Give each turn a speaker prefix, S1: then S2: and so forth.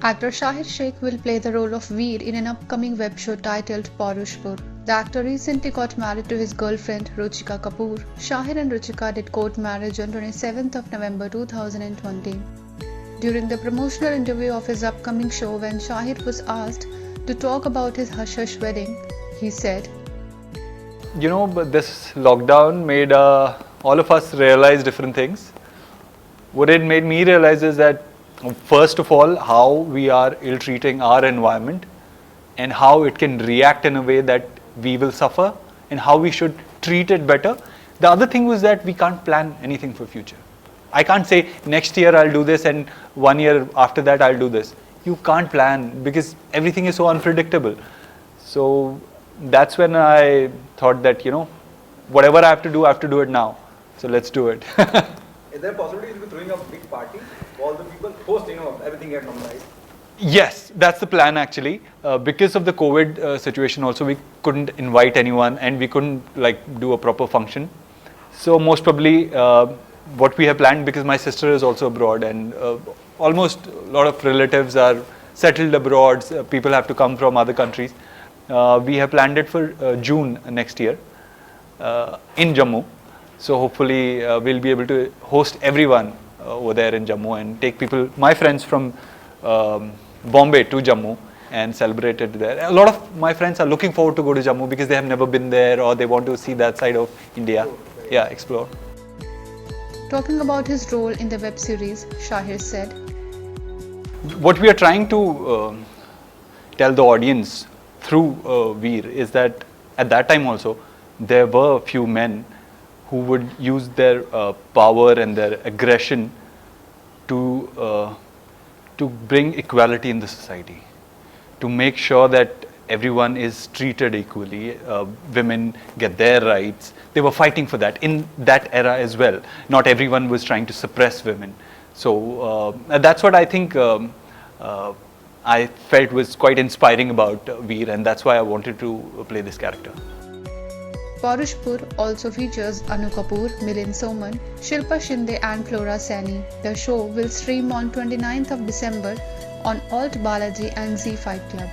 S1: Actor Shahir Sheikh will play the role of Veer in an upcoming web show titled Parushpur. The actor recently got married to his girlfriend Ruchika Kapoor. Shahir and Ruchika did court marriage on 27th of November 2020. During the promotional interview of his upcoming show, when Shahir was asked to talk about his hush-hush wedding, he said,
S2: But this lockdown made all of us realize different things. What it made me realize is that, first of all, how we are ill-treating our environment and how it can react in a way that we will suffer and how we should treat it better. The other thing was that we can't plan anything for future. I can't say next year I'll do this and 1 year after that I'll do this. You can't plan because everything is so unpredictable. So that's when I thought that, whatever I have to do it now. So let's do it.
S3: Is there a possibility of throwing a big party? All the people post, everything get normalized.
S2: Yes, that's the plan actually. Because of the COVID situation also, we couldn't invite anyone and we couldn't do a proper function. So most probably what we have planned, because my sister is also abroad and almost a lot of relatives are settled abroad, people have to come from other countries. We have planned it for June next year in Jammu. So hopefully we'll be able to host everyone over there in Jammu and take people, my friends from Bombay to Jammu and celebrate it there. A lot of my friends are looking forward to go to Jammu because they have never been there or they want to see that side of India. Yeah, explore.
S1: Talking about his role in the web series, Shahir said,
S2: what we are trying to tell the audience through Veer is that at that time also there were a few men who would use their power and their aggression to bring equality in the society, to make sure that everyone is treated equally, women get their rights. They were fighting for that in that era as well. Not everyone was trying to suppress women. So that's what I think I felt was quite inspiring about Veer, and that's why I wanted to play this character.
S1: Parushpur also features Anu Kapoor, Milind Soman, Shilpa Shinde and Flora Saini. The show will stream on 29th of December on Alt Balaji and Zee5 Club.